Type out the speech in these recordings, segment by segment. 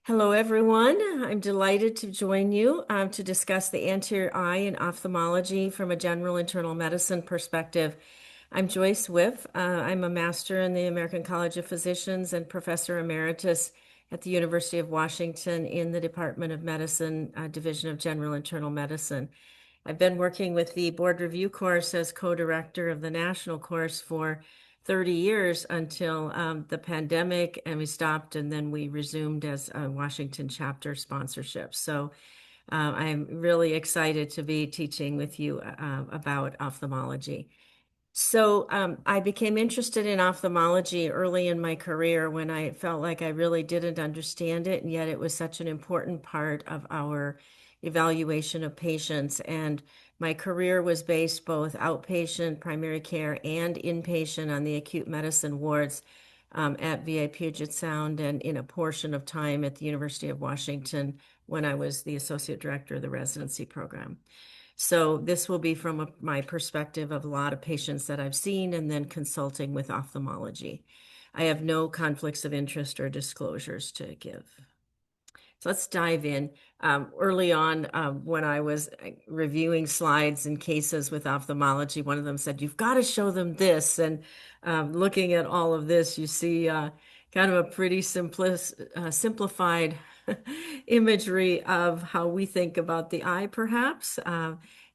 Hello, everyone. I'm delighted to join you to discuss the anterior eye and ophthalmology from a general internal medicine perspective. I'm Joyce Wipf. I'm a master in the American College of Physicians and professor emeritus at the University of Washington in the Department of Medicine, Division of General Internal Medicine. I've been working with the board review course as co-director of the national course for 30 years until the pandemic, and we stopped and then we resumed as a Washington chapter sponsorship. So I'm really excited to be teaching with you about ophthalmology. So I became interested in ophthalmology early in my career when I felt like I really didn't understand it, and yet it was such an important part of our evaluation of patients. And my career was based both outpatient, primary care, and inpatient on the acute medicine wards at VA Puget Sound and in a portion of time at the University of Washington when I was the associate director of the residency program. So this will be from my perspective of a lot of patients that I've seen and then consulting with ophthalmology. I have no conflicts of interest or disclosures to give. So let's dive in. Early on, when I was reviewing slides and cases with ophthalmology, one of them said, "You've got to show them this." And looking at all of this, you see kind of a pretty simplified imagery of how we think about the eye, perhaps.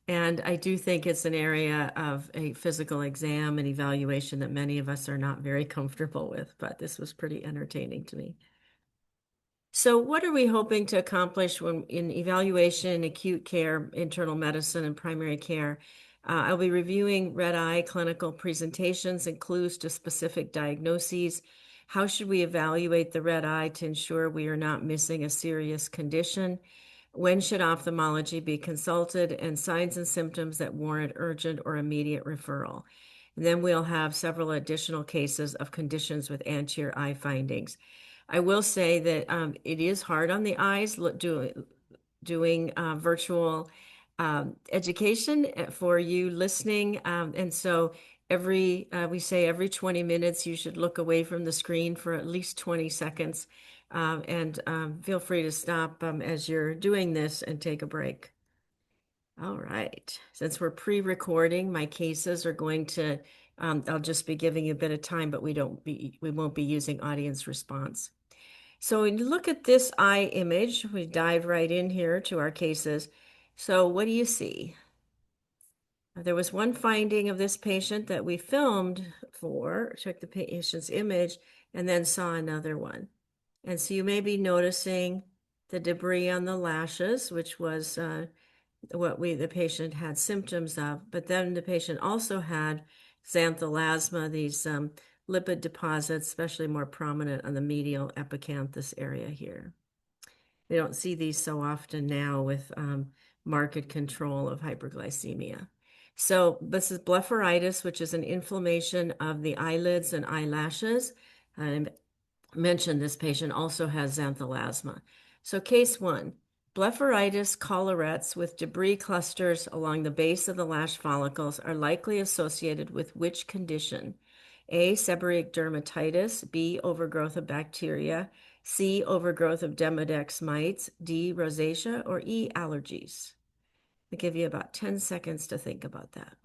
And I do think it's an area of a physical exam and evaluation that many of us are not very comfortable with, but this was pretty entertaining to me. So what are we hoping to accomplish when in evaluation, acute care, internal medicine, and primary care? I'll be reviewing red eye clinical presentations and clues to specific diagnoses. How should we evaluate the red eye to ensure we are not missing a serious condition? When should ophthalmology be consulted, and signs and symptoms that warrant urgent or immediate referral? And then we'll have several additional cases of conditions with anterior eye findings. I will say that it is hard on the eyes doing virtual education for you listening. And so we say every 20 minutes, you should look away from the screen for at least 20 seconds. And feel free to stop as you're doing this and take a break. All right. Since we're pre-recording, my cases are going to, I'll just be giving you a bit of time, but we won't be using audience response. So when you look at this eye image, we dive right in here to our cases. So what do you see? There was one finding of this patient that we filmed took the patient's image, and then saw another one. And so you may be noticing the debris on the lashes, which was the patient had symptoms of, but then the patient also had xanthelasma, these lipid deposits, especially more prominent on the medial epicanthus area here. We don't see these so often now with marked control of hyperglycemia. So this is blepharitis, which is an inflammation of the eyelids and eyelashes. I mentioned this patient also has xanthelasma. So case one, blepharitis collarettes with debris clusters along the base of the lash follicles are likely associated with which condition? A, seborrheic dermatitis, B, overgrowth of bacteria, C, overgrowth of Demodex mites, D, rosacea, or E, allergies. I'll give you about 10 seconds to think about that.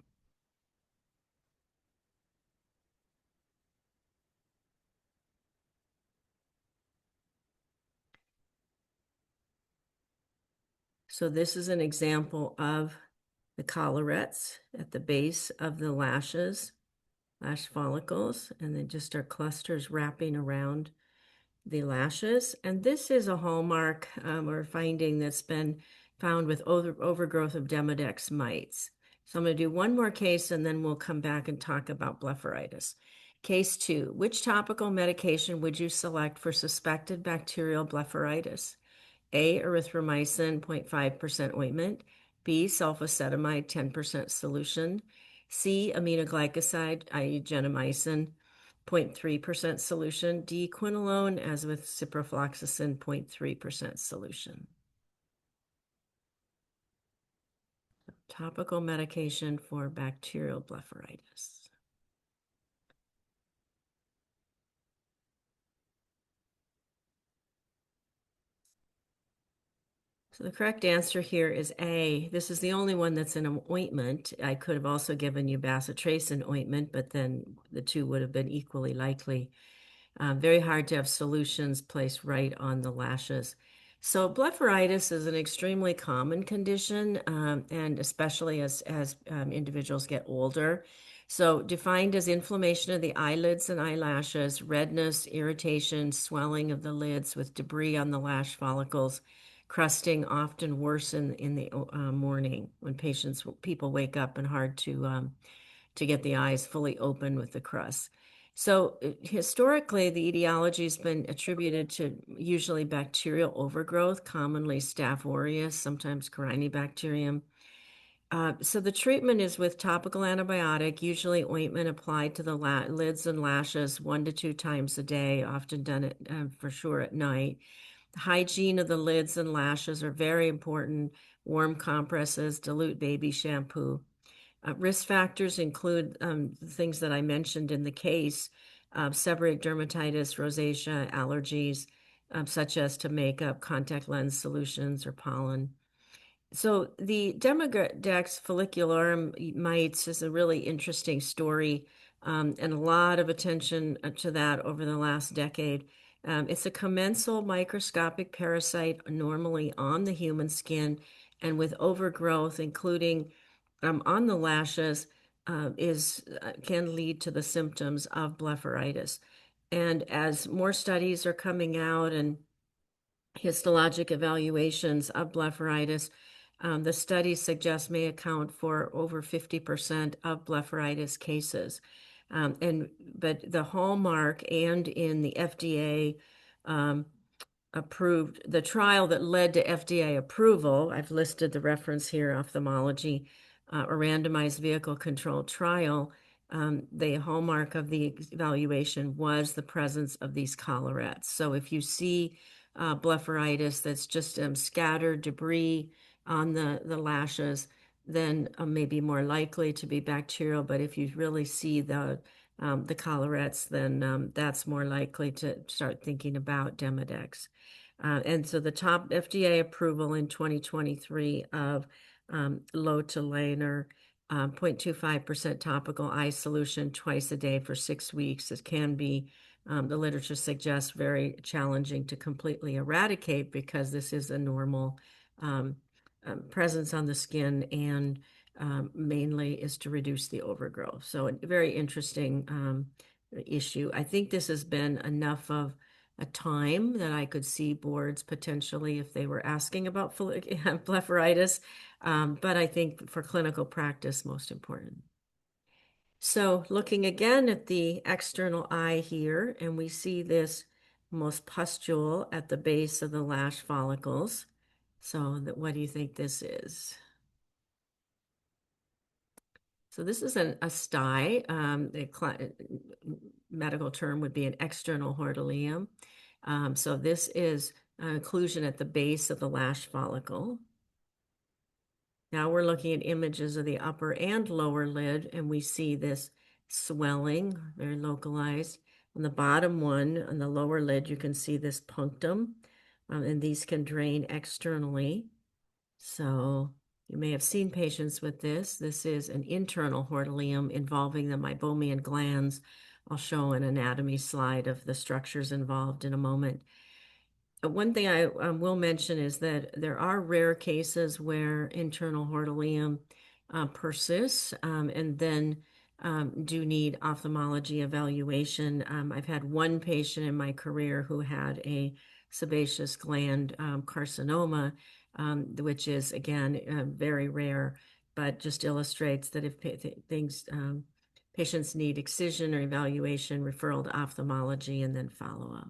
So this is an example of the collarettes at the base of the lashes, lash follicles, and they just are clusters wrapping around the lashes. And this is a hallmark or finding that's been found with overgrowth of Demodex mites. So I'm going to do one more case and then we'll come back and talk about blepharitis. Case two, which topical medication would you select for suspected bacterial blepharitis? A, erythromycin 0.5% ointment, B, sulfacetamide 10% solution, C, aminoglycoside, i.e. gentamicin 0.3% solution, D, quinolone, as with ciprofloxacin 0.3% solution. Topical medication for bacterial blepharitis. So the correct answer here is A. This is the only one that's in an ointment. I could have also given you bacitracin ointment, but then the two would have been equally likely. Very hard to have solutions placed right on the lashes. So blepharitis is an extremely common condition, and especially as individuals get older. So defined as inflammation of the eyelids and eyelashes, redness, irritation, swelling of the lids with debris on the lash follicles, crusting often worse in the morning when people wake up and hard to get the eyes fully open with the crust. So historically, the etiology has been attributed to usually bacterial overgrowth, commonly Staph aureus, sometimes Corynebacterium. So the treatment is with topical antibiotic, usually ointment applied to the lids and lashes 1 to 2 times a day, often done for sure at night. Hygiene of the lids and lashes are very important. Warm compresses, dilute baby shampoo. Risk factors include things that I mentioned in the case, seborrheic dermatitis, rosacea, allergies, such as to makeup, contact lens solutions, or pollen. So the Demodex follicularum mites is a really interesting story, and a lot of attention to that over the last decade. It's a commensal microscopic parasite normally on the human skin and with overgrowth, including on the lashes, is can lead to the symptoms of blepharitis. And as more studies are coming out and histologic evaluations of blepharitis, the studies suggest may account for over 50% of blepharitis cases. But the hallmark and in the FDA um, approved, the trial that led to FDA approval, I've listed the reference here, Ophthalmology, a randomized vehicle controlled trial. The hallmark of the evaluation was the presence of these collarettes. So if you see blepharitis that's just scattered debris on the lashes, then maybe more likely to be bacterial. But if you really see the collarettes, then that's more likely to start thinking about Demodex. And so the top FDA approval in 2023 of lotilaner 0.25% topical eye solution twice a day for 6 weeks. It can be, the literature suggests, very challenging to completely eradicate because this is a normal presence on the skin and mainly is to reduce the overgrowth. So a very interesting issue. I think this has been enough of a time that I could see boards potentially if they were asking about blepharitis, but I think for clinical practice, most important. So looking again at the external eye here, and we see this most pustule at the base of the lash follicles. So what do you think this is? So this is a sty. The medical term would be an external hordeolum. So this is an occlusion at the base of the lash follicle. Now we're looking at images of the upper and lower lid, and we see this swelling, very localized. On the bottom one, on the lower lid, you can see this punctum, and these can drain externally. So you may have seen patients with this. This is an internal hordeolum involving the meibomian glands. I'll show an anatomy slide of the structures involved in a moment. One thing I will mention is that there are rare cases where internal hordeolum persists and then do need ophthalmology evaluation. I've had one patient in my career who had a sebaceous gland carcinoma, which is, again, very rare, but just illustrates that if patients need excision or evaluation, referral to ophthalmology and then follow up.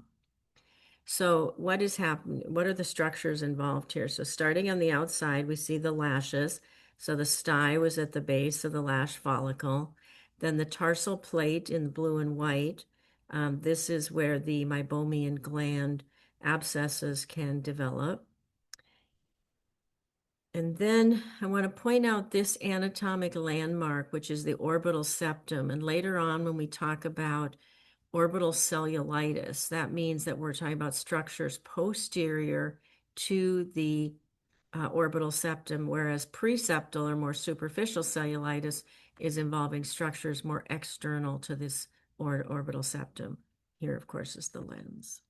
So what is happening? What are the structures involved here? So starting on the outside, we see the lashes. So the sty was at the base of the lash follicle. Then the tarsal plate in blue and white. This is where the meibomian gland abscesses can develop. And then I want to point out this anatomic landmark, which is the orbital septum. And later on, when we talk about orbital cellulitis, that means that we're talking about structures posterior to the orbital septum, whereas preseptal or more superficial cellulitis is involving structures more external to this orbital septum. Here, of course, is the lens.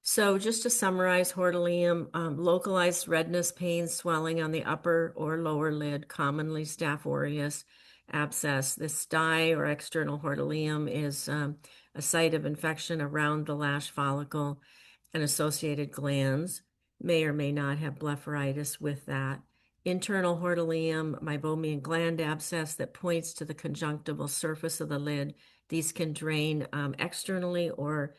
So just to summarize, hordeolum, localized redness, pain, swelling on the upper or lower lid, commonly Staph aureus abscess. This stye or external hordeolum is a site of infection around the lash follicle and associated glands. May or may not have blepharitis with that. Internal hordeolum, meibomian gland abscess that points to the conjunctival surface of the lid. These can drain externally or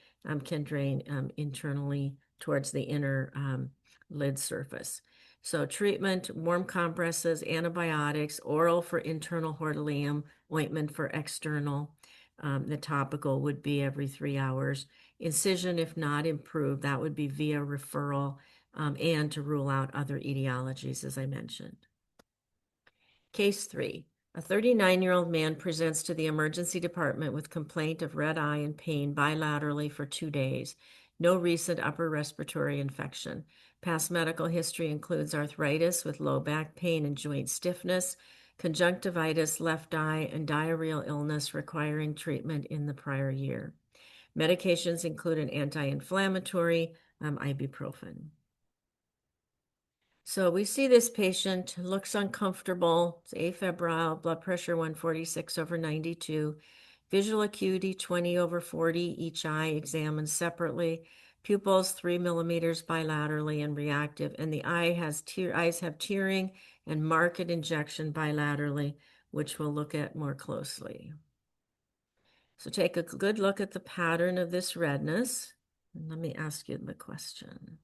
can drain internally towards the inner lid surface. So treatment, warm compresses, antibiotics, oral for internal hordeolum, ointment for external. The topical would be every 3 hours. Incision, if not improved, that would be via referral and to rule out other etiologies, as I mentioned. Case 3. A 39-year-old man presents to the emergency department with complaint of red eye and pain bilaterally for 2 days. No recent upper respiratory infection. Past medical history includes arthritis with low back pain and joint stiffness, conjunctivitis, left eye, and diarrheal illness requiring treatment in the prior year. Medications include an anti-inflammatory, ibuprofen. So we see this patient looks uncomfortable, it's afebrile, blood pressure 146/92, visual acuity 20/40, each eye examined separately, pupils 3 millimeters bilaterally and reactive, and the eyes have tearing and marked injection bilaterally, which we'll look at more closely. So take a good look at the pattern of this redness, and let me ask you the question.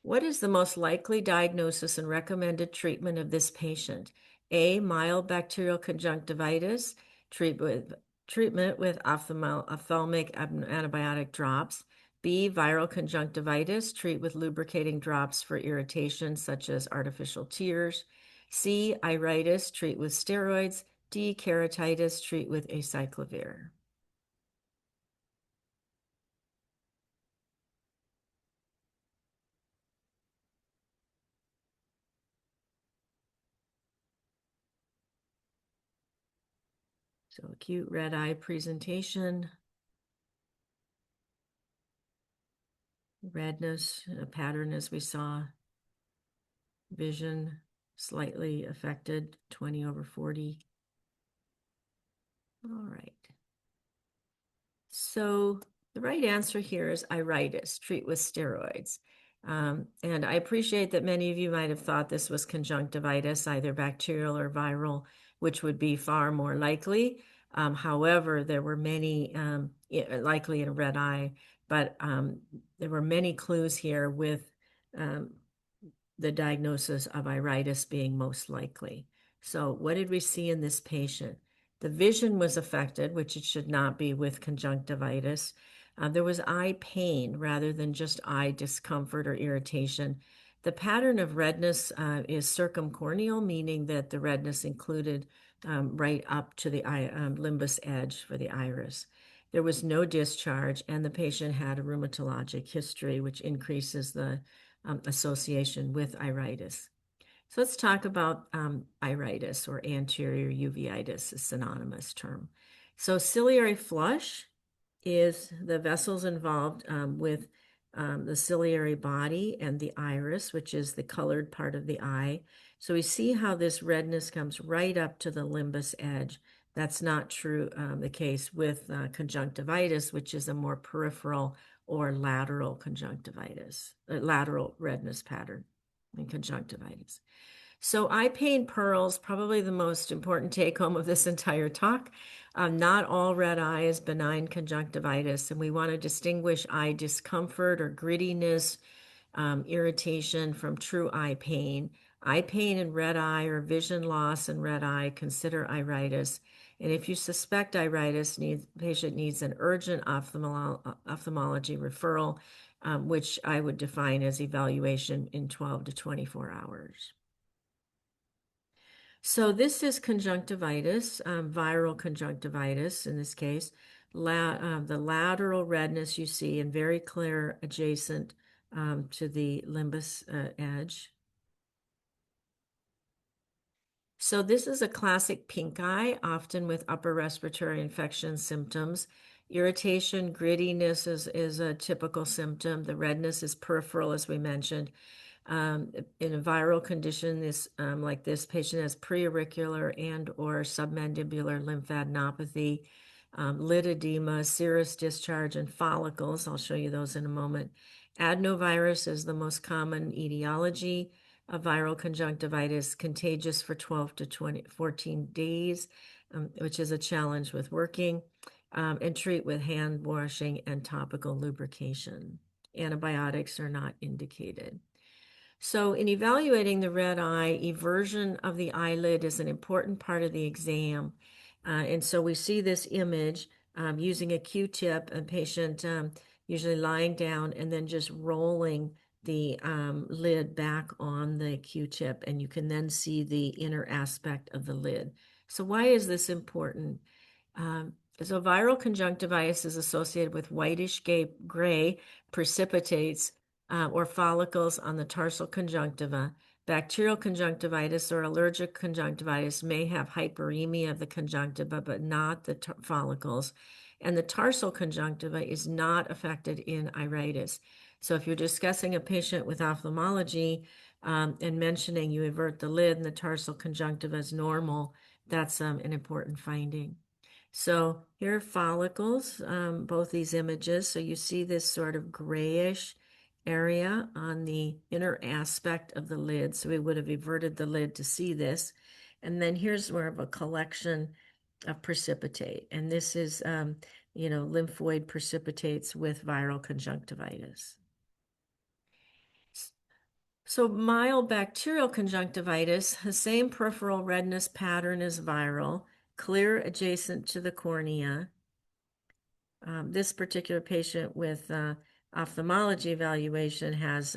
What is the most likely diagnosis and recommended treatment of this patient? A, mild bacterial conjunctivitis, treatment with ophthalmic antibiotic drops. B, viral conjunctivitis, treat with lubricating drops for irritation such as artificial tears. C, iritis, treat with steroids. D, keratitis, treat with acyclovir. So acute red eye presentation, redness, a pattern as we saw, vision slightly affected, 20/40. All right. So the right answer here is iritis, treat with steroids. And I appreciate that many of you might have thought this was conjunctivitis, either bacterial or viral, which would be far more likely. However, there were many, likely in a red eye, but there were many clues here with the diagnosis of iritis being most likely. So what did we see in this patient? The vision was affected, which it should not be with conjunctivitis. There was eye pain rather than just eye discomfort or irritation. The pattern of redness is circumcorneal, meaning that the redness included right up to the eye, limbus edge for the iris. There was no discharge, and the patient had a rheumatologic history, which increases the association with iritis. So let's talk about iritis or anterior uveitis, a synonymous term. So ciliary flush is the vessels involved with the ciliary body and the iris, which is the colored part of the eye. So we see how this redness comes right up to the limbus edge. That's not true the case with conjunctivitis, which is a more peripheral or lateral conjunctivitis, lateral redness pattern in conjunctivitis. So eye pain pearls, probably the most important take home of this entire talk. Not all red eye is benign conjunctivitis, and we want to distinguish eye discomfort or grittiness, irritation from true eye pain. Eye pain in red eye or vision loss in red eye, consider iritis. And if you suspect iritis, patient needs an urgent ophthalmology referral, which I would define as evaluation in 12 to 24 hours. So this is conjunctivitis, viral conjunctivitis in this case. the lateral redness you see and very clear adjacent to the limbus edge. So this is a classic pink eye, often with upper respiratory infection symptoms. Irritation, grittiness is a typical symptom. The redness is peripheral, as we mentioned. In a viral condition, like this patient has preauricular and or submandibular lymphadenopathy, lid edema, serous discharge, and follicles. I'll show you those in a moment. Adenovirus is the most common etiology of viral conjunctivitis, contagious for 12 to 14 days, which is a challenge with working, and treat with hand washing and topical lubrication. Antibiotics are not indicated. So in evaluating the red eye, eversion of the eyelid is an important part of the exam. And so we see this image using a Q-tip, a patient usually lying down and then just rolling the lid back on the Q-tip, and you can then see the inner aspect of the lid. So why is this important? So viral conjunctivitis is associated with whitish gray precipitates or follicles on the tarsal conjunctiva. Bacterial conjunctivitis or allergic conjunctivitis may have hyperemia of the conjunctiva, but not the follicles. And the tarsal conjunctiva is not affected in iritis. So if you're discussing a patient with ophthalmology and mentioning you invert the lid and the tarsal conjunctiva is normal, that's an important finding. So here are follicles, both these images. So you see this sort of grayish area on the inner aspect of the lid. So we would have everted the lid to see this. And then here's more of a collection of precipitate. And this is, lymphoid precipitates with viral conjunctivitis. So mild bacterial conjunctivitis, the same peripheral redness pattern as viral, clear adjacent to the cornea. This particular patient with ophthalmology evaluation has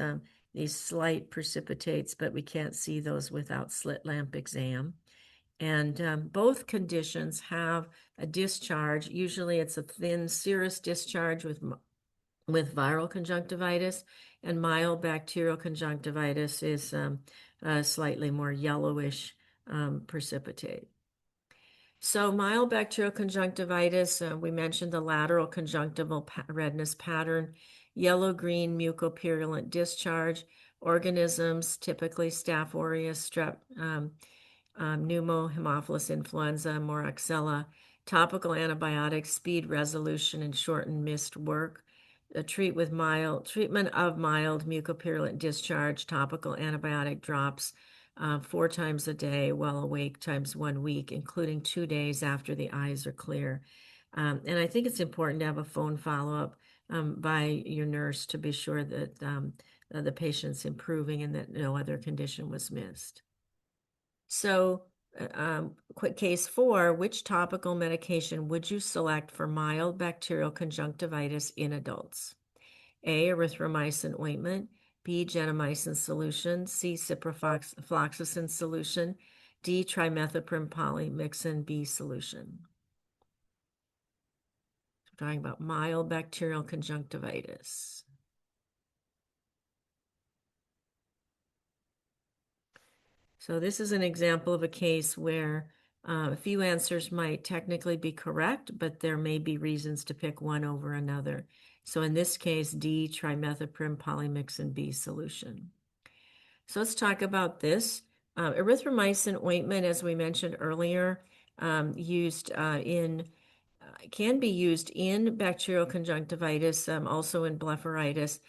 these slight precipitates, but we can't see those without slit lamp exam. And both conditions have a discharge. Usually it's a thin serous discharge with viral conjunctivitis, and mild bacterial conjunctivitis is slightly more yellowish precipitate. So mild bacterial conjunctivitis, we mentioned the lateral conjunctival redness pattern, yellow-green mucopurulent discharge, organisms, typically Staph aureus, strep, pneumo, Haemophilus influenza, Moraxella, topical antibiotics, speed resolution, and shortened mist work. Treatment of mild mucopurulent discharge, topical antibiotic drops 4 times a day while awake times 1 week, including 2 days after the eyes are clear. And I think it's important to have a phone follow-up by your nurse to be sure that the patient's improving and that no other condition was missed. So quick case 4, which topical medication would you select for mild bacterial conjunctivitis in adults? A, erythromycin ointment, B, gentamicin solution, C, ciprofloxacin solution, D, trimethoprim polymyxin B solution. We're talking about mild bacterial conjunctivitis. So this is an example of a case where a few answers might technically be correct, but there may be reasons to pick one over another. So in this case, D, trimethoprim polymyxin B solution. So let's talk about this. Erythromycin ointment, as we mentioned earlier, can be used in bacterial conjunctivitis, also in blepharitis.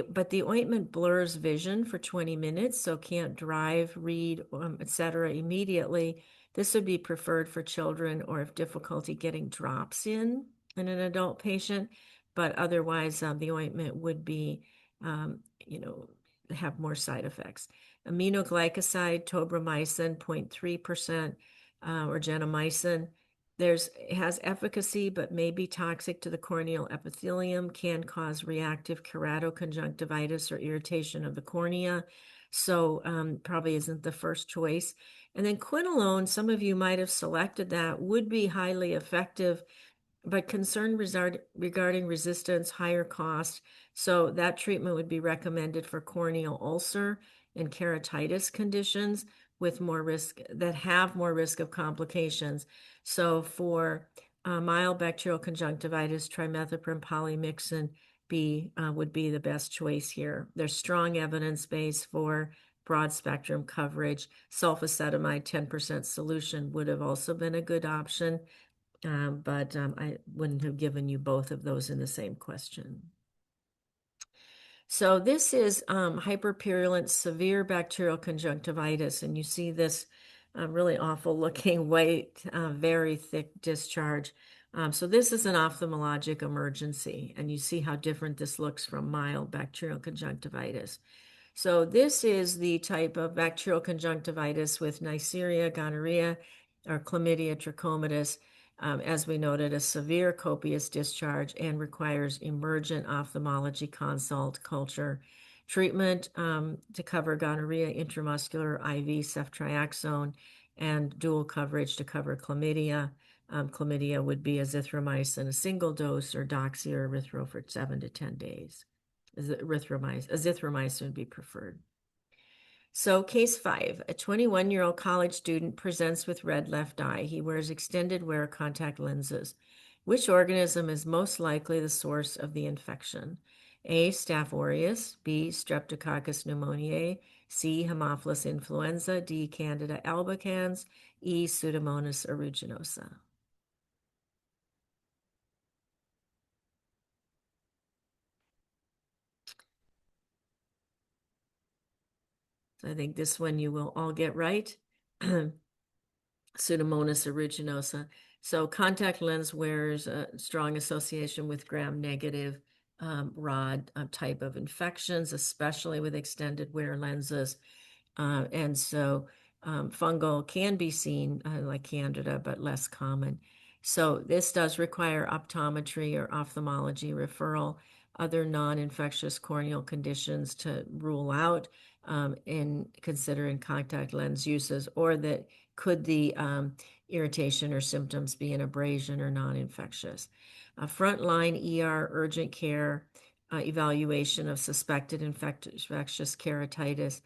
But the ointment blurs vision for 20 minutes, so can't drive, read, etc. immediately. This would be preferred for children or if difficulty getting drops in an adult patient, but otherwise the ointment would be, have more side effects. Aminoglycoside, tobramycin, 0.3%, or gentamicin. It has efficacy, but may be toxic to the corneal epithelium, can cause reactive keratoconjunctivitis or irritation of the cornea. So probably isn't the first choice. And then quinolone, some of you might have selected that, would be highly effective but concern regarding resistance, higher cost. So that treatment would be recommended for corneal ulcer and keratitis conditions with more risk that have more risk of complications. So for mild bacterial conjunctivitis, trimethoprim polymyxin B would be the best choice here. There's strong evidence base for broad spectrum coverage. Sulfacetamide 10% solution would have also been a good option. But I wouldn't have given you both of those in the same question. So this is hyperpurulent severe bacterial conjunctivitis, and you see this really awful looking white, very thick discharge. So this is an ophthalmologic emergency, and you see how different this looks from mild bacterial conjunctivitis. So this is the type of bacterial conjunctivitis with Neisseria, gonorrhea, or chlamydia trachomatis, as we noted, a severe copious discharge and requires emergent ophthalmology consult culture treatment to cover gonorrhea, intramuscular IV ceftriaxone, and dual coverage to cover chlamydia. Chlamydia would be azithromycin, a single dose, or doxy or erythro for 7 to 10 days. Azithromycin would be preferred. So case 5, a 21-year-old college student presents with red left eye. He wears extended wear contact lenses. Which organism is most likely the source of the infection? A, Staph aureus, B, Streptococcus pneumoniae, C, Haemophilus influenza, D, Candida albicans, E, Pseudomonas aeruginosa. So I think this one you will all get right. Pseudomonas aeruginosa. So contact lens wears a strong association with gram-negative rod type of infections, especially with extended wear lenses. And so fungal can be seen like Candida, but less common. So this does require optometry or ophthalmology referral, other non-infectious corneal conditions to rule out in considering contact lens uses, or that could the irritation or symptoms be an abrasion or non-infectious. Frontline ER urgent care evaluation of suspected infectious keratitis.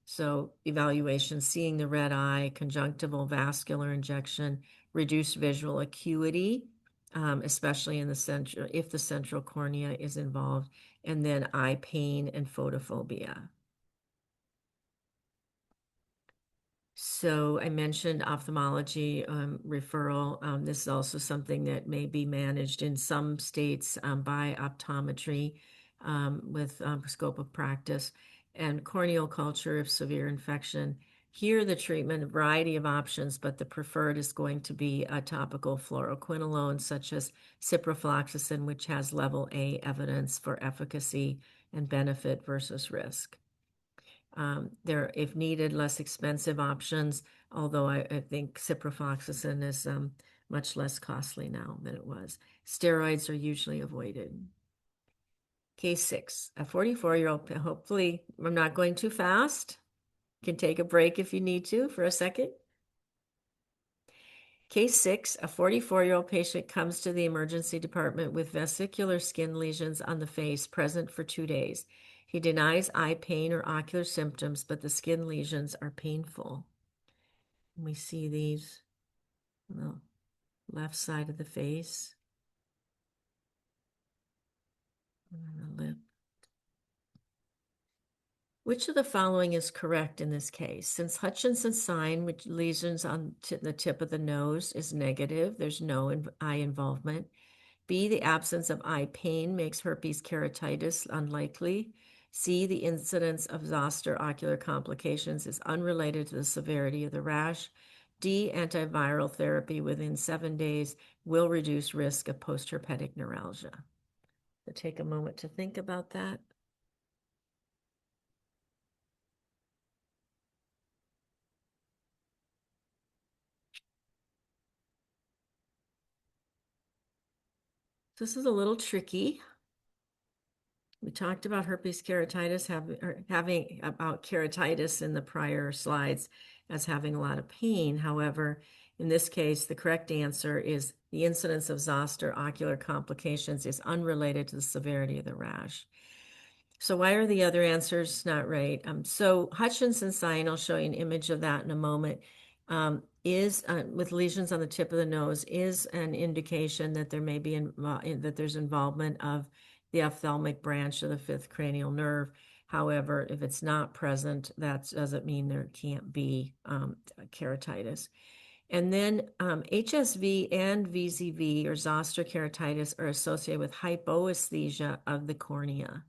So evaluation, seeing the red eye, conjunctival vascular injection, reduced visual acuity, especially in the central, if the central cornea is involved, and then eye pain and photophobia. So I mentioned ophthalmology referral. This is also something that may be managed in some states by optometry with scope of practice, and corneal culture of severe infection. Here, the treatment, a variety of options, but the preferred is going to be a topical fluoroquinolone, such as ciprofloxacin, which has level A evidence for efficacy and benefit versus risk. There, if needed, less expensive options, although I think ciprofloxacin is much less costly now than it was. Steroids are usually avoided. Case 6, a 44-year-old, hopefully I'm not going too fast. You can take a break if you need to for a second. Case 6, a 44-year-old patient comes to the emergency department with vesicular skin lesions on the face present for 2 days. He denies eye pain or ocular symptoms, but the skin lesions are painful. We see these on the left side of the face, on the lip. Which of the following is correct in this case? Since Hutchinson's sign, which lesions on the tip of the nose, is negative, there's no eye involvement. B, the absence of eye pain makes herpes keratitis unlikely. C, the incidence of zoster ocular complications is unrelated to the severity of the rash. D, antiviral therapy within 7 days will reduce risk of postherpetic neuralgia. So take a moment to think about that. This is a little tricky. We talked about herpes keratitis, having about keratitis in the prior slides as having a lot of pain. However, In this case, the correct answer is the incidence of zoster ocular complications is unrelated to the severity of the rash. So why are the other answers not right? So Hutchinson sign, I'll show you an image of that in a moment, is with lesions on the tip of the nose is an indication that there may be that there's involvement of the ophthalmic branch of the fifth cranial nerve. However, if it's not present, that doesn't mean there can't be keratitis. And then HSV and VZV or zoster keratitis are associated with hypoesthesia of the cornea.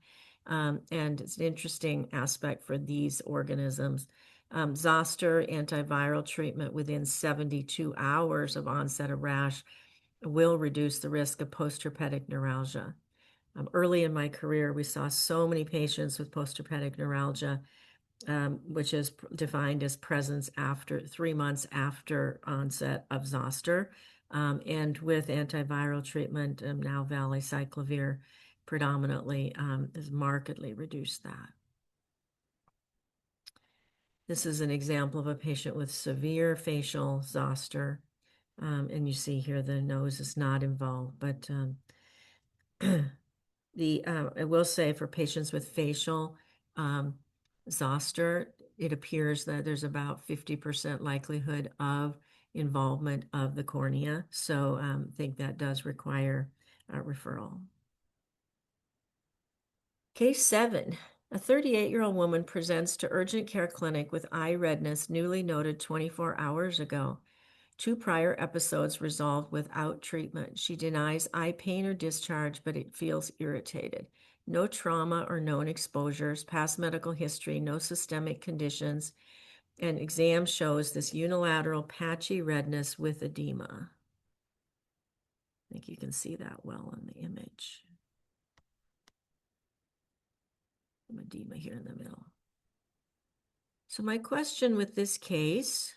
And it's an interesting aspect for these organisms. Zoster antiviral treatment within 72 hours of onset of rash will reduce the risk of postherpetic neuralgia. Early in my career, we saw so many patients with postherpetic neuralgia, which is defined as presence after 3 months after onset of zoster. And with antiviral treatment, now valacyclovir predominantly has markedly reduced that. This is an example of a patient with severe facial zoster. And you see here the nose is not involved, but I will say for patients with facial zoster, it appears that there's about 50% likelihood of involvement of the cornea. So I think that does require a referral. Case 7. A 38-year-old woman presents to urgent care clinic with eye redness newly noted 24 hours ago. 2 prior episodes resolved without treatment. She denies eye pain or discharge, but it feels irritated. No trauma or known exposures, past medical history, no systemic conditions, and exam shows this unilateral patchy redness with edema. I think you can see that well in the image. Some edema here in the middle. So my question with this case,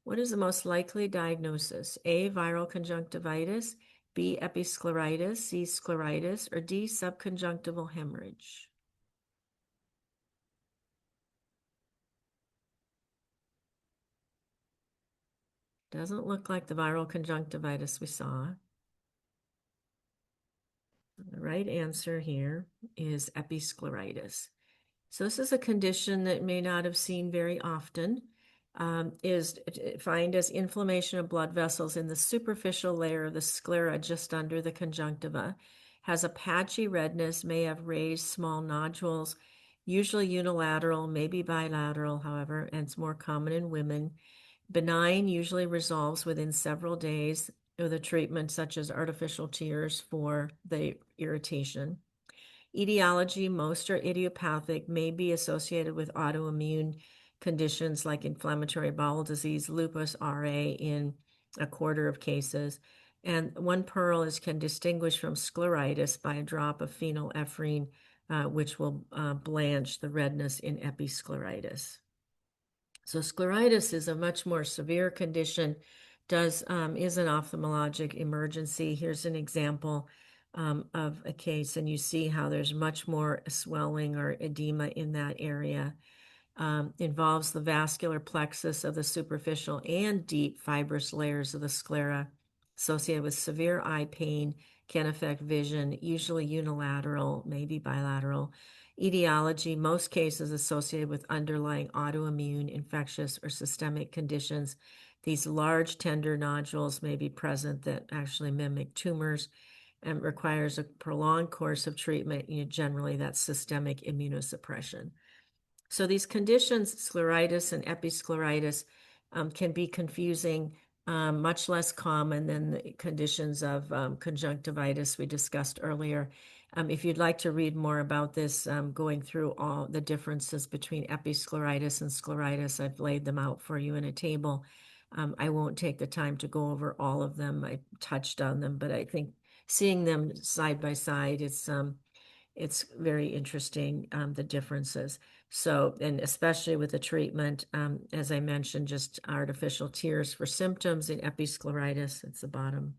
what is the most likely diagnosis? A, viral conjunctivitis, B, episcleritis, C, scleritis, or D, subconjunctival hemorrhage? Doesn't look like the viral conjunctivitis we saw. The right answer here is episcleritis. So this is a condition that may not have seen very often. Is defined as inflammation of blood vessels in the superficial layer of the sclera just under the conjunctiva, has a patchy redness, may have raised small nodules, usually unilateral, maybe bilateral, however, and it's more common in women. Benign, usually resolves within several days with a treatment such as artificial tears for the irritation. Etiology, most are idiopathic, may be associated with autoimmune conditions like inflammatory bowel disease, lupus, RA in a quarter of cases. And one pearl can distinguish from scleritis by a drop of phenylephrine, which will blanch the redness in episcleritis. So scleritis is a much more severe condition, is an ophthalmologic emergency. Here's an example of a case, and you see how there's much more swelling or edema in that area. Involves the vascular plexus of the superficial and deep fibrous layers of the sclera, associated with severe eye pain, can affect vision, usually unilateral, maybe bilateral. Etiology, most cases associated with underlying autoimmune, infectious, or systemic conditions. These large tender nodules may be present that actually mimic tumors and requires a prolonged course of treatment. Generally, that's systemic immunosuppression. So these conditions, scleritis and episcleritis, can be confusing, much less common than the conditions of conjunctivitis we discussed earlier. If you'd like to read more about this, going through all the differences between episcleritis and scleritis, I've laid them out for you in a table. I won't take the time to go over all of them. I touched on them, but I think seeing them side by side, it's very interesting, the differences. So, and especially with the treatment, as I mentioned, just artificial tears for symptoms in episcleritis, it's the bottom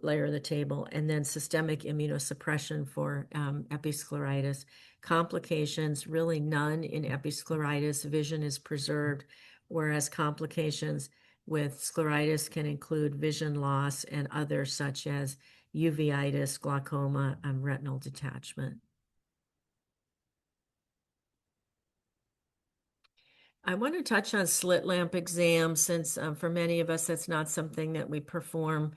layer of the table, and then systemic immunosuppression for episcleritis. Complications, really none in episcleritis. Vision is preserved. whereas complications with scleritis can include vision loss and others such as uveitis, glaucoma, and retinal detachment. I want to touch on slit lamp exams since for many of us that's not something that we perform.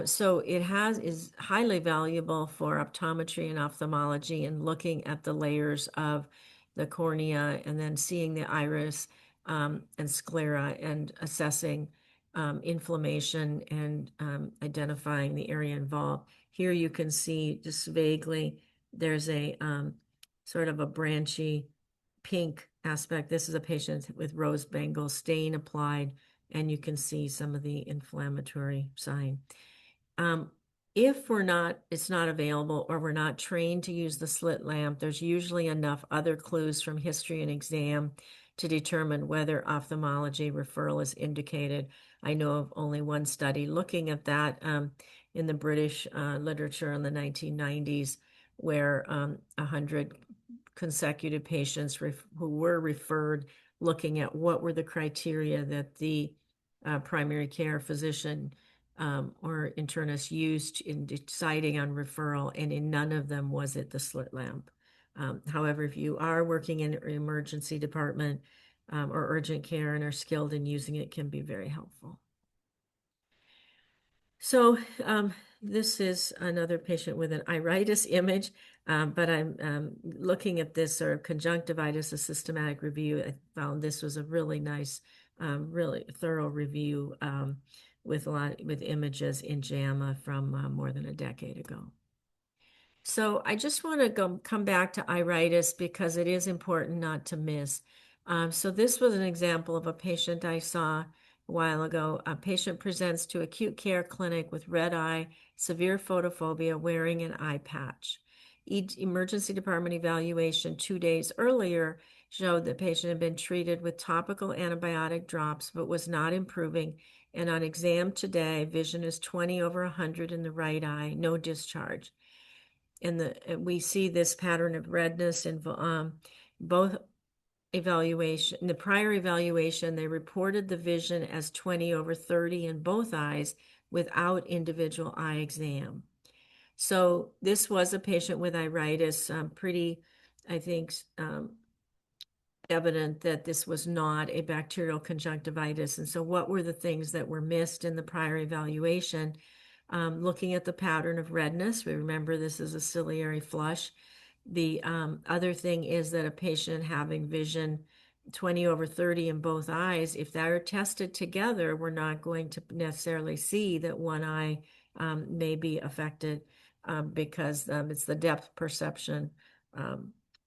So it is highly valuable for optometry and ophthalmology and looking at the layers of the cornea and then seeing the iris and sclera and assessing inflammation and identifying the area involved. Here you can see just vaguely there's a sort of a branchy pink aspect. This is a patient with rose bangle stain applied, and you can see some of the inflammatory sign. Um, if it's not available or we're not trained to use the slit lamp, there's usually enough other clues from history and exam to determine whether ophthalmology referral is indicated. I know of only one study looking at that in the British literature in the 1990s, where 100 consecutive patients who were referred looking at what were the criteria that the primary care physician or internist used in deciding on referral, and in none of them was it the slit lamp. However, if you are working in an emergency department or urgent care and are skilled in using it, can be very helpful. So this is another patient with an iritis image, but I'm looking at this sort of conjunctivitis, a systematic review. I found this was a really nice, really thorough review with images in JAMA from more than a decade ago. So I just want to come back to iritis because it is important not to miss. So this was an example of a patient I saw a while ago. A patient presents to acute care clinic with red eye, severe photophobia, wearing an eye patch. Emergency department evaluation 2 days earlier showed the patient had been treated with topical antibiotic drops but was not improving. And on exam today, vision is 20/100 in the right eye, no discharge. We see this pattern of redness in both evaluation. In the prior evaluation, they reported the vision as 20/30 in both eyes without individual eye exam. So this was a patient with iritis, pretty, I think, evident that this was not a bacterial conjunctivitis. And so what were the things that were missed in the prior evaluation? Looking at the pattern of redness, we remember this is a ciliary flush. The other thing is that a patient having vision 20/30 in both eyes, if they're tested together, we're not going to necessarily see that one eye may be affected because it's the depth perception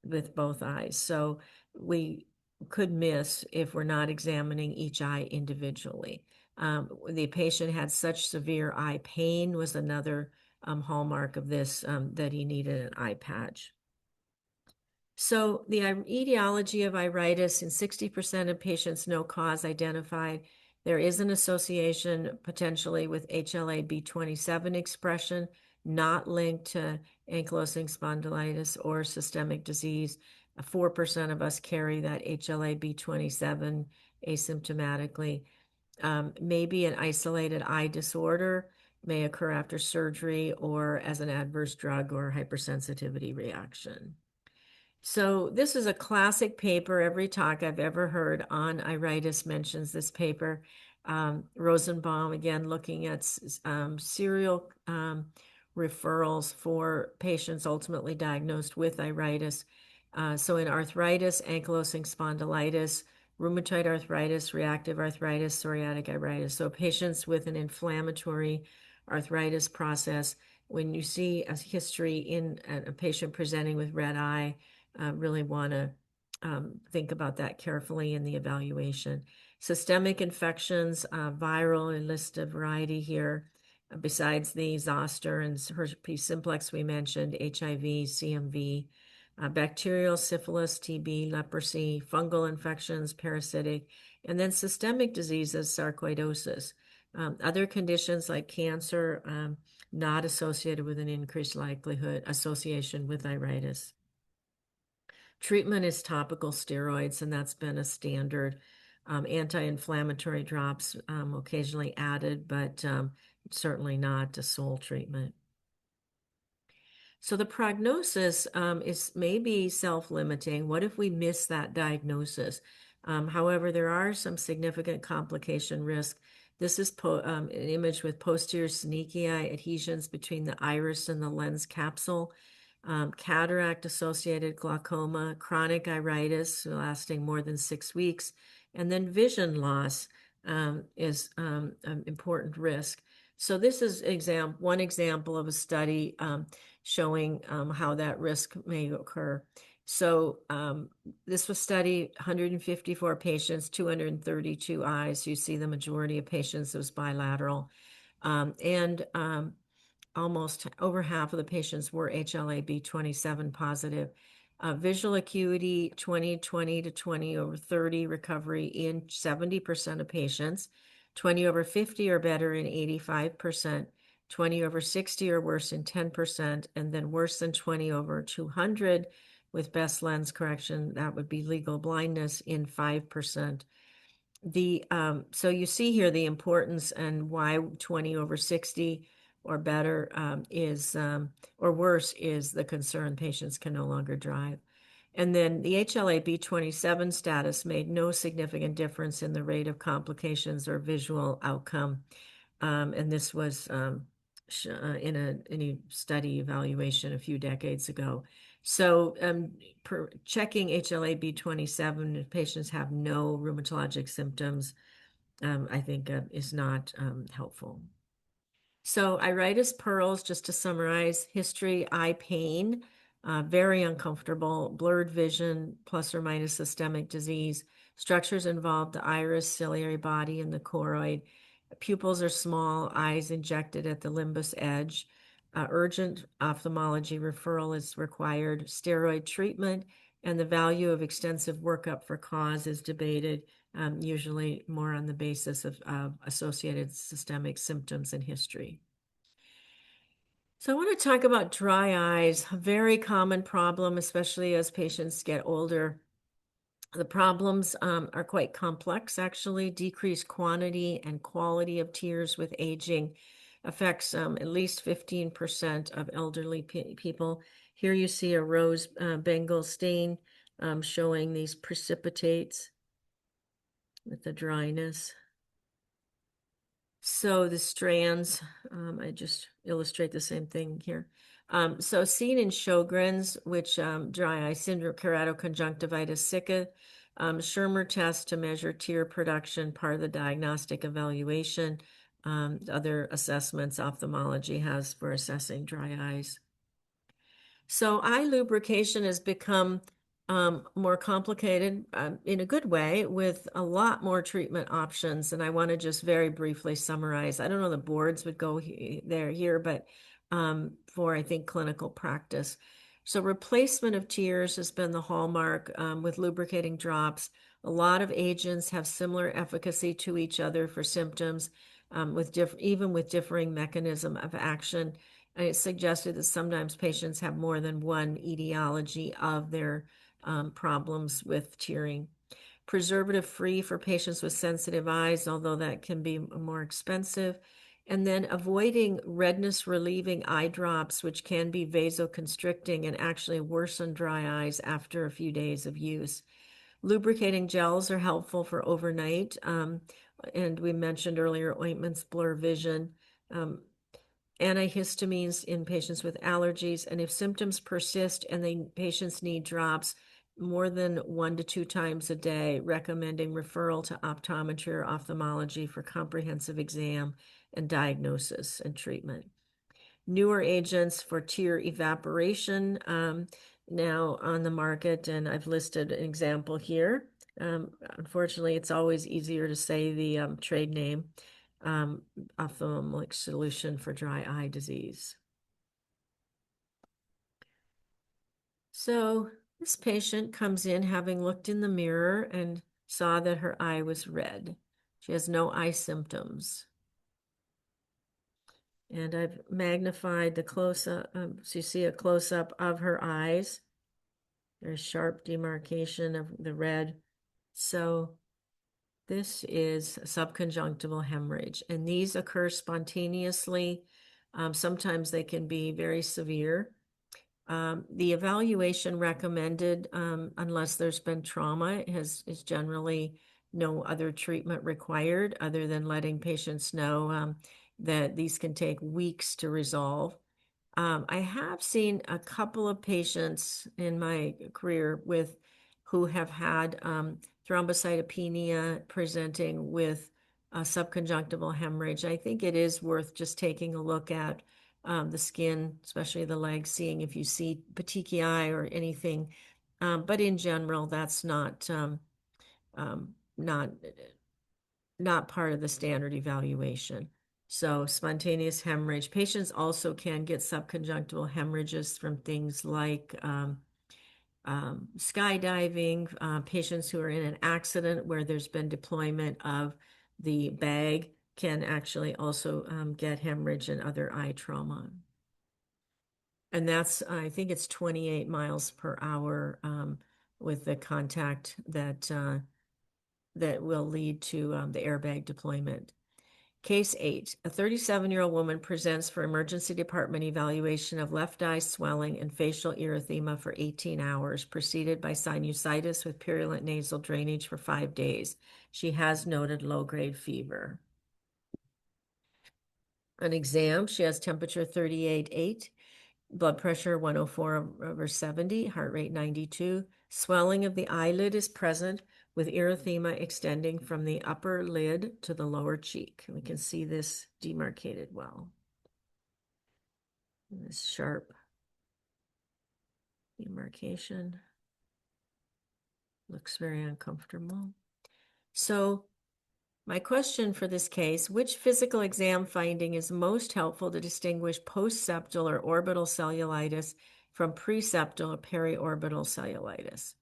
with both eyes. So we could miss if we're not examining each eye individually. The patient had such severe eye pain was another hallmark of this, that he needed an eye patch. So the etiology of iritis in 60% of patients, no cause identified. There is an association potentially with HLA-B27 expression, not linked to ankylosing spondylitis or systemic disease. 4% of us carry that HLA-B27 asymptomatically. Maybe an isolated eye disorder may occur after surgery or as an adverse drug or hypersensitivity reaction. So this is a classic paper. Every talk I've ever heard on iritis mentions this paper. Rosenbaum, again, looking at serial referrals for patients ultimately diagnosed with iritis. So in arthritis, ankylosing spondylitis, rheumatoid arthritis, reactive arthritis, psoriatic arthritis. So patients with an inflammatory arthritis process, when you see a history in a patient presenting with red eye, really want to think about that carefully in the evaluation. Systemic infections, viral, and list a variety here. Besides the zoster and herpes simplex we mentioned, HIV, CMV, bacterial, syphilis, TB, leprosy, fungal infections, parasitic, and then systemic diseases, sarcoidosis. Other conditions like cancer, not associated with an increased likelihood association with iritis. Treatment is topical steroids, and that's been a standard Anti-inflammatory drops occasionally added, but certainly not a sole treatment. So the prognosis is maybe self-limiting. What if we miss that diagnosis? However, there are some significant complication risk. This is an image with posterior synechia adhesions between the iris and the lens capsule, cataract-associated glaucoma, chronic iritis lasting more than 6 weeks, and then vision loss is an important risk. So this is one example of a study showing how that risk may occur. So this was studied 154 patients, 232 eyes. You see the majority of patients, it was bilateral. And almost over half of the patients were HLA-B27 positive. Visual acuity 20/20 to 20/30 recovery in 70% of patients, 20/50 or better in 85%, 20/60 or worse in 10%, and then worse than 20/200 with best lens correction, that would be legal blindness, in 5%. So you see here the importance and why 20/60 or better or worse is the concern. Patients can no longer drive. And then the HLA-B27 status made no significant difference in the rate of complications or visual outcome. And this was in a study evaluation a few decades ago. So checking HLA-B27 if patients have no rheumatologic symptoms, I think is not helpful. So iritis pearls, just to summarize, history, eye pain, very uncomfortable, blurred vision, plus or minus systemic disease. Structures involved the iris, ciliary body, and the choroid. Pupils are small, eyes injected at the limbus edge. Urgent ophthalmology referral is required. Steroid treatment and the value of extensive workup for cause is debated, usually more on the basis of associated systemic symptoms and history. So I want to talk about dry eyes, a very common problem, especially as patients get older. The problems are quite complex, actually. Decreased quantity and quality of tears with aging affects at least 15% of elderly people. Here you see a rose Bengal stain showing these precipitates with the dryness. So the strands, I just illustrate the same thing here. So seen in Sjogren's, which dry eye syndrome, keratoconjunctivitis sicca, Schirmer test to measure tear production, part of the diagnostic evaluation. Other assessments ophthalmology has for assessing dry eyes. So eye lubrication has become more complicated in a good way with a lot more treatment options. And I want to just very briefly summarize. I don't know the boards would go here, but for, I think, clinical practice. So replacement of tears has been the hallmark with lubricating drops. A lot of agents have similar efficacy to each other for symptoms, even with differing mechanism of action. And it's suggested that sometimes patients have more than one etiology of their problems with tearing. Preservative-free for patients with sensitive eyes, although that can be more expensive. And then avoiding redness-relieving eye drops, which can be vasoconstricting and actually worsen dry eyes after a few days of use. Lubricating gels are helpful for overnight. And we mentioned earlier, ointments blur vision. Antihistamines in patients with allergies. And if symptoms persist and the patients need drops, more than 1 to 2 times a day, recommending referral to optometry or ophthalmology for comprehensive exam and diagnosis and treatment. Newer agents for tear evaporation now on the market, and I've listed an example here. Unfortunately, it's always easier to say the trade name, ophthalmic solution for dry eye disease. So this patient comes in having looked in the mirror and saw that her eye was red. She has no eye symptoms. And I've magnified the close-up, so you see a close-up of her eyes. There's sharp demarcation of the red. So This is subconjunctival hemorrhage, and these occur spontaneously. Sometimes they can be very severe. The evaluation recommended, unless there's been trauma, is generally no other treatment required other than letting patients know that these can take weeks to resolve. I have seen a couple of patients in my career who have had thrombocytopenia presenting with subconjunctival hemorrhage. I think it is worth just taking a look at the skin, especially the legs, seeing if you see petechiae or anything. But in general, that's um, not not part of the standard evaluation. So spontaneous hemorrhage. Patients also can get subconjunctival hemorrhages from things like skydiving, patients who are in an accident where there's been deployment of the bag can actually also get hemorrhage and other eye trauma. And that's, I think it's 28 miles per hour with the contact that will lead to the airbag deployment. Case 8, a 37-year-old woman presents for emergency department evaluation of left eye swelling and facial erythema for 18 hours, preceded by sinusitis with purulent nasal drainage for 5 days. She has noted low-grade fever. An exam, she has temperature 38.8, blood pressure 104/70, heart rate 92. Swelling of the eyelid is present with erythema extending from the upper lid to the lower cheek. We can see this demarcated well. This sharp demarcation looks very uncomfortable. So my question for this case, which physical exam finding is most helpful to distinguish postseptal or orbital cellulitis from preseptal or periorbital cellulitis?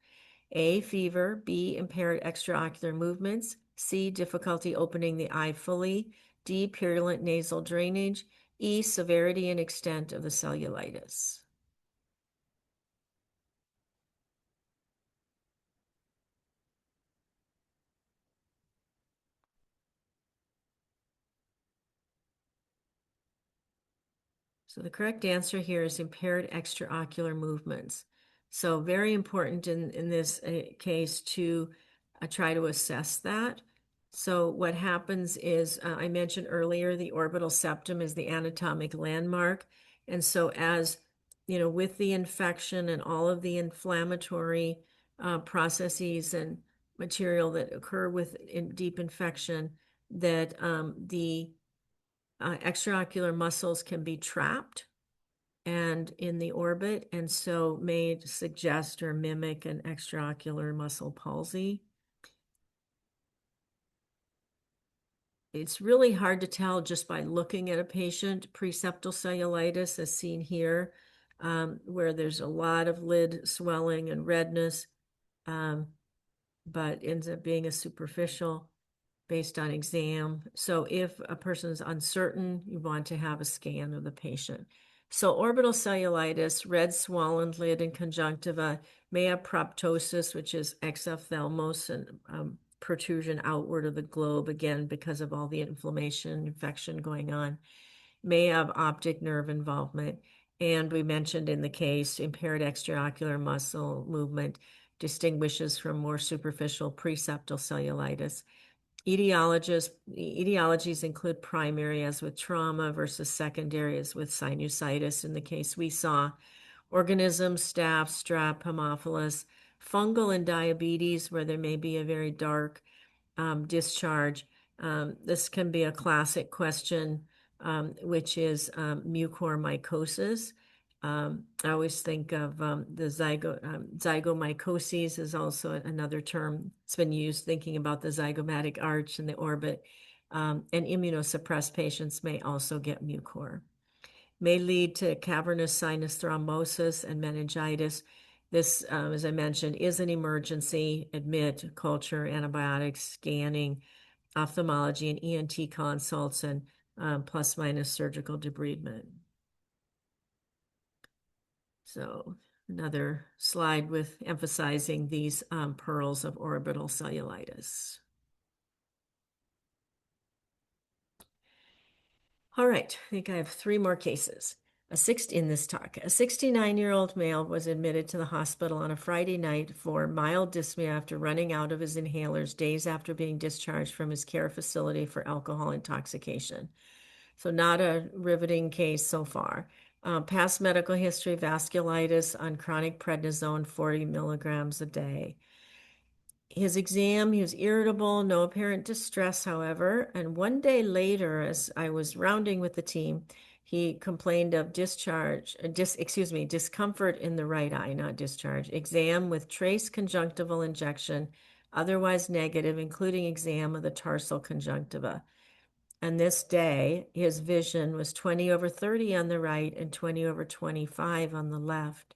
A, fever, B, impaired extraocular movements, C, difficulty opening the eye fully, D, purulent nasal drainage, E, severity and extent of the cellulitis. So the correct answer here is impaired extraocular movements. So very important in this case to try to assess that. So what happens is, I mentioned earlier, the orbital septum is the anatomic landmark. And so as, with the infection and all of the inflammatory processes and material that occur with deep infection, that the extraocular muscles can be trapped and in the orbit, and so may suggest or mimic an extraocular muscle palsy. It's really hard to tell just by looking at a patient. Preseptal cellulitis, as seen here, where there's a lot of lid swelling and redness, but ends up being a superficial based on exam. So if a person is uncertain, you want to have a scan of the patient. So orbital cellulitis, red swollen lid and conjunctiva, may have proptosis, which is exophthalmos and protrusion outward of the globe, again, because of all the inflammation, infection going on, may have optic nerve involvement. And we mentioned in the case, impaired extraocular muscle movement distinguishes from more superficial preseptal cellulitis. Etiologies include primary, as with trauma, versus secondary, as with sinusitis in the case we saw. Organisms, staph, strep, Haemophilus, fungal and diabetes, where there may be a very dark discharge. This can be a classic question, which is mucormycosis. I always think of the zygomycosis is also another term. It's been used thinking about the zygomatic arch in the orbit. And immunosuppressed patients may also get mucor. May lead to cavernous sinus thrombosis and meningitis. This, as I mentioned, is an emergency. Admit, culture, antibiotics, scanning, ophthalmology, and ENT consults, and plus minus surgical debridement. So another slide with emphasizing these pearls of orbital cellulitis. All right, I think I have three more cases. In this talk, a 69-year-old male was admitted to the hospital on a Friday night for mild dyspnea after running out of his inhalers days after being discharged from his care facility for alcohol intoxication. So not a riveting case so far. Past medical history, vasculitis on chronic prednisone, 40 milligrams a day. His exam, he was irritable, no apparent distress, however. And one day later, as I was rounding with the team, he complained of discomfort in the right eye, not discharge. Exam with trace conjunctival injection, otherwise negative, including exam of the tarsal conjunctiva. And this day, his vision was 20/30 on the right and 20/25 on the left.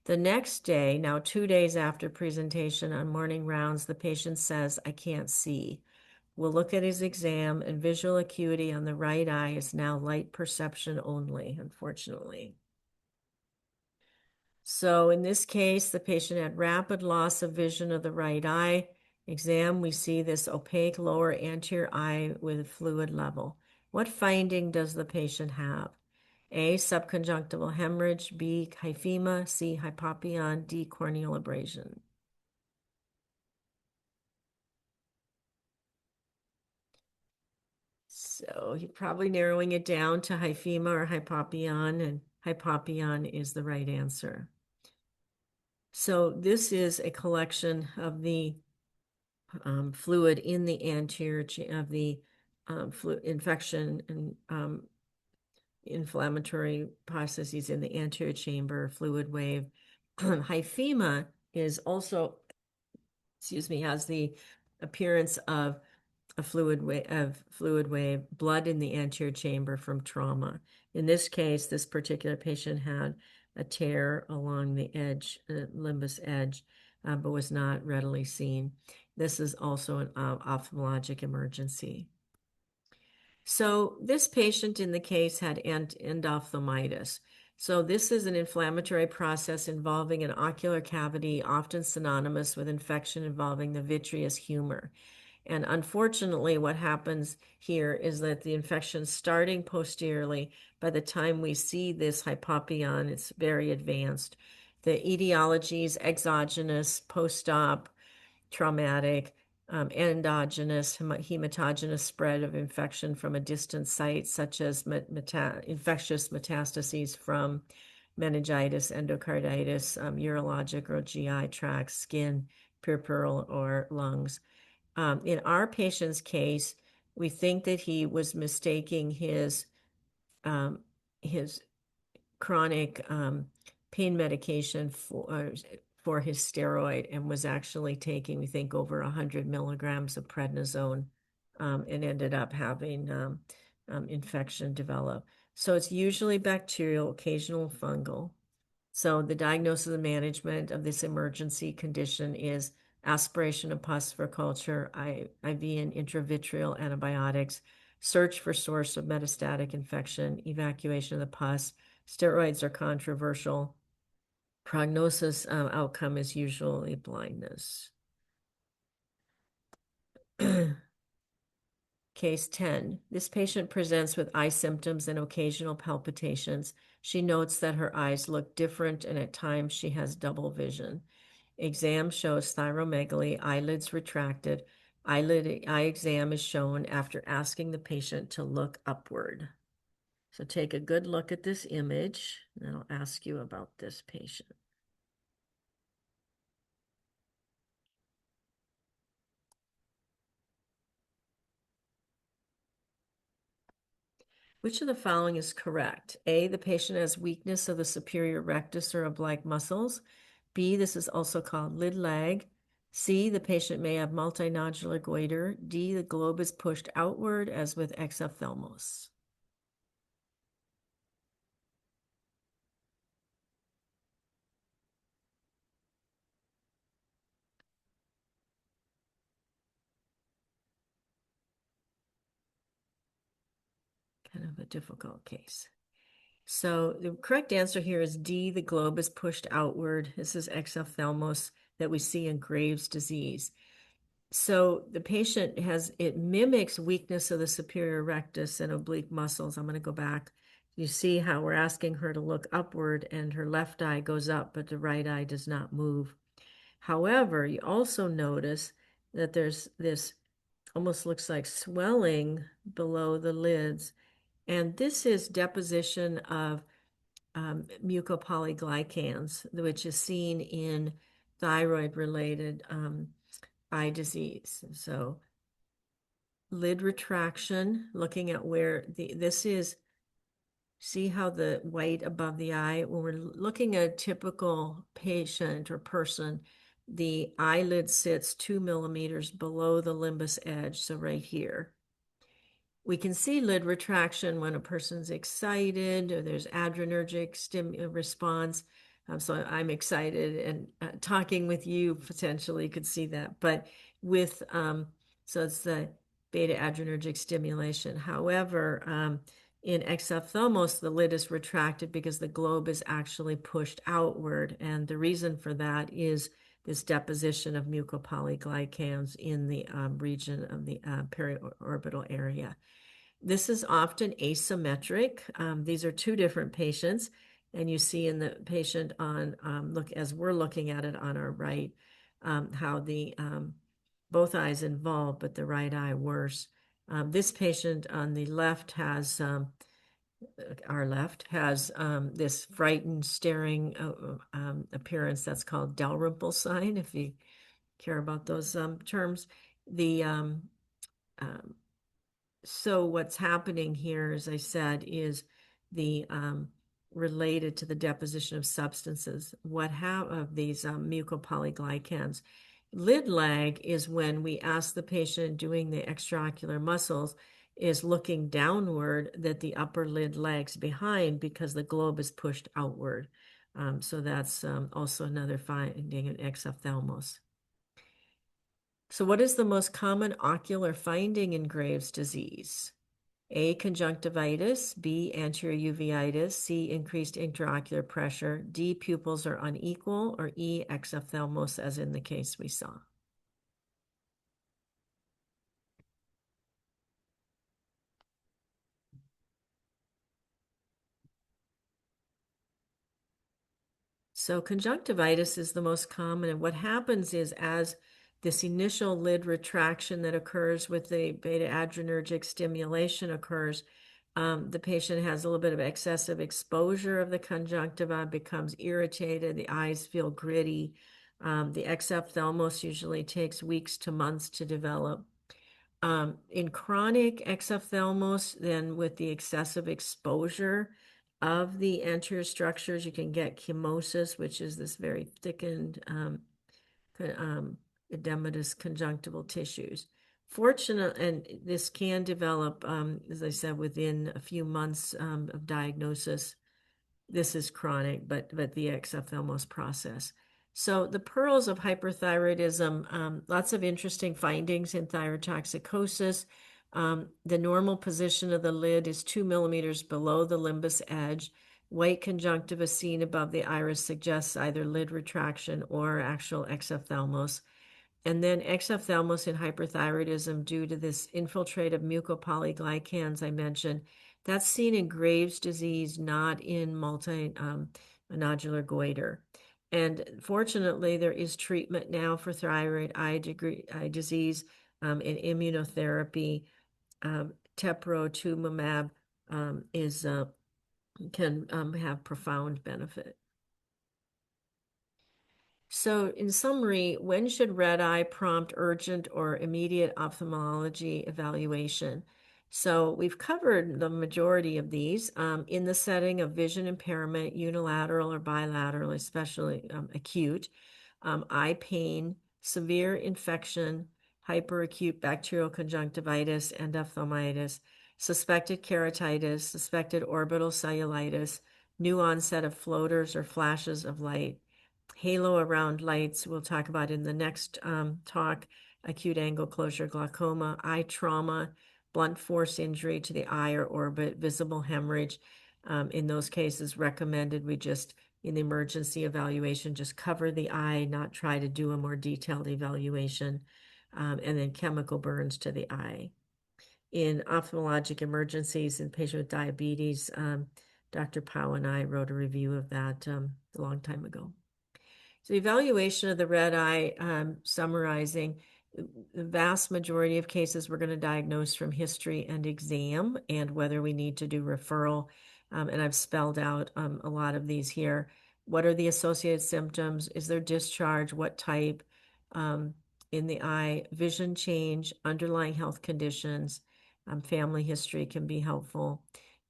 The next day, now 2 days after presentation on morning rounds, the patient says, I can't see. We'll look at his exam, and visual acuity on the right eye is now light perception only, unfortunately. So in this case, the patient had rapid loss of vision of the right eye. Exam, we see this opaque lower anterior eye with fluid level. What finding does the patient have? A, subconjunctival hemorrhage, B, hyphema, C, hypopyon, D, corneal abrasion. So you're probably narrowing it down to hyphema or hypopyon, and hypopyon is the right answer. So this is a collection of the fluid in the anterior of the infection and inflammatory processes in the anterior chamber, fluid wave. Hyphema is also, has the appearance of a fluid wave, blood in the anterior chamber from trauma. In this case, this particular patient had a tear along the edge, limbus edge, but was not readily seen. This is also an ophthalmologic emergency. So this patient in the case had endophthalmitis. So this is an inflammatory process involving an ocular cavity, often synonymous with infection involving the vitreous humor. And unfortunately, what happens here is that the infection starting posteriorly, by the time we see this hypopyon, it's very advanced. The etiologies, exogenous, post-op, traumatic, endogenous, hematogenous spread of infection from a distant site, such as infectious metastases from meningitis, endocarditis, urologic or GI tract, skin, peripheral, or lungs. In our patient's case, we think that he was mistaking um, his chronic pain medication for his steroid and was actually taking, we think, over 100 milligrams of prednisone and ended up having infection develop. So it's usually bacterial, occasional fungal. So the diagnosis and management of this emergency condition is aspiration of pus for culture, IV and intravitreal antibiotics, search for source of metastatic infection, evacuation of the pus. Steroids are controversial. Prognosis outcome is usually blindness. Case 10. This patient presents with eye symptoms and occasional palpitations. She notes that her eyes look different and at times she has double vision. Exam shows thyromegaly, eyelids retracted. Eye exam is shown after asking the patient to look upward. So take a good look at this image, and I'll ask you about this patient. Which of the following is correct? A, the patient has weakness of the superior rectus or oblique muscles. B, this is also called lid lag. C, the patient may have multinodular goiter. D, the globe is pushed outward as with exophthalmos. Kind of a difficult case. So the correct answer here is D, the globe is pushed outward. This is exophthalmos that we see in Graves' disease. So the patient it mimics weakness of the superior rectus and oblique muscles. I'm going to go back. You see how we're asking her to look upward and her left eye goes up, but the right eye does not move. However, you also notice that there's this almost looks like swelling below the lids. And this is deposition of mucopolyglycans, which is seen in thyroid-related eye disease. So lid retraction, looking at where this is, see how the white above the eye, when we're looking at a typical patient or person, the eyelid sits 2 millimeters below the limbus edge, so right here. We can see lid retraction when a person's excited or there's adrenergic response. So I'm excited and talking with you potentially could see that. But with, so it's the beta adrenergic stimulation. However, in exophthalmos, the lid is retracted because the globe is actually pushed outward. And the reason for that is this deposition of mucopolyglycans in the region of the periorbital area. This is often asymmetric. These are two different patients, and you see in the patient on look as we're looking at it on our right, how the both eyes involved, but the right eye worse. This patient on the left has our left has this frightened, staring appearance that's called Dalrymple sign. If you care about those terms, the so what's happening here, as I said, is the related to the deposition of substances. What have of these mucopolyglycans? Lid lag is when we ask the patient doing the extraocular muscles is looking downward that the upper lid lags behind because the globe is pushed outward. So that's also another finding in exophthalmos. So what is the most common ocular finding in Graves' disease? A, conjunctivitis, B, anterior uveitis, C, increased intraocular pressure, D, pupils are unequal, or E, exophthalmos, as in the case we saw. So conjunctivitis is the most common, and what happens is as this initial lid retraction that occurs with the beta adrenergic stimulation occurs, the patient has a little bit of excessive exposure of the conjunctiva, becomes irritated, the eyes feel gritty. The exophthalmos usually takes weeks to months to develop. In chronic exophthalmos, then with the excessive exposure of the anterior structures, you can get chemosis, which is this very thickened edematous conjunctival tissues. Fortunately, and this can develop, as I said, within a few months of diagnosis. This is chronic, but the exophthalmos process. So the pearls of hyperthyroidism, lots of interesting findings in thyrotoxicosis. The normal position of the lid is 2 millimeters below the limbus edge. White conjunctiva seen above the iris suggests either lid retraction or actual exophthalmos. And then exophthalmos in hyperthyroidism due to this infiltrate of mucopolyglycans I mentioned. That's seen in Graves' disease, not in multinodular goiter. And fortunately, there is treatment now for thyroid eye disease in immunotherapy. Teprotumumab can have profound benefit. So, in summary, when should red eye prompt urgent or immediate ophthalmology evaluation? So, we've covered the majority of these in the setting of vision impairment, unilateral or bilateral, especially acute, eye pain, severe infection, hyperacute bacterial conjunctivitis, endophthalmitis, suspected keratitis, suspected orbital cellulitis, new onset of floaters or flashes of light, halo around lights, we'll talk about in the next talk, acute angle closure glaucoma, eye trauma, blunt force injury to the eye or orbit, visible hemorrhage. In those cases, recommended we just, in the emergency evaluation, just cover the eye, not try to do a more detailed evaluation. and then chemical burns to the eye. In ophthalmologic emergencies in patients with diabetes, Dr. Powell and I wrote a review of that a long time ago. So evaluation of the red eye, summarizing, the vast majority of cases we're going to diagnose from history and exam and whether we need to do referral. And I've spelled out a lot of these here. What are the associated symptoms? Is there discharge? What type? In the eye, vision change, underlying health conditions, family history can be helpful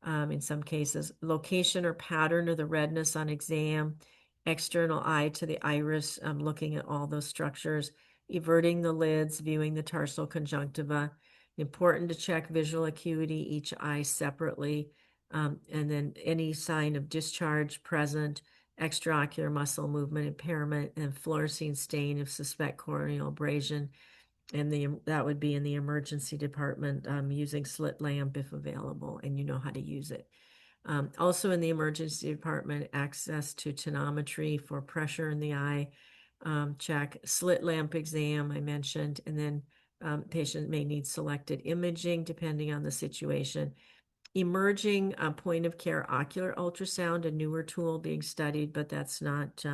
in some cases. Location or pattern of the redness on exam, external eye to the iris, looking at all those structures, everting the lids, viewing the tarsal conjunctiva. Important to check visual acuity, each eye separately, and then any sign of discharge present, extraocular muscle movement impairment, and fluorescein stain if suspect corneal abrasion. And that would be in the emergency department, using slit lamp if available, and you know how to use it. Also in the emergency department, access to tonometry for pressure in the eye, check, slit lamp exam I mentioned, and then patient may need selected imaging depending on the situation. Emerging point of care ocular ultrasound, a newer tool being studied, but that's not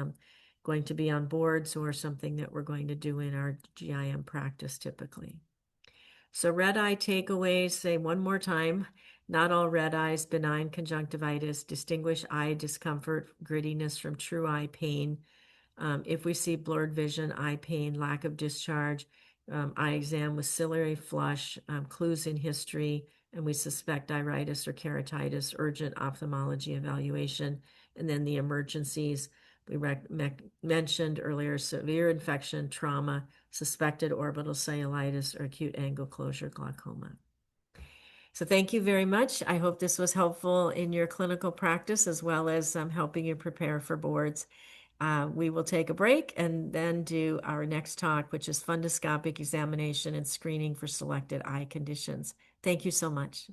going to be on boards or something that we're going to do in our GIM practice typically. So red eye takeaways, say one more time. Not all red eyes, benign conjunctivitis, distinguish eye discomfort, grittiness from true eye pain. If we see blurred vision, eye pain, lack of discharge, eye exam with ciliary flush, clues in history, and we suspect iritis or keratitis, urgent ophthalmology evaluation. And then the emergencies we mentioned earlier, severe infection, trauma, suspected orbital cellulitis, or acute angle closure glaucoma. So thank you very much. I hope this was helpful in your clinical practice as well as helping you prepare for boards. We will take a break and then do our next talk, which is fundoscopic examination and screening for selected eye conditions. Thank you so much.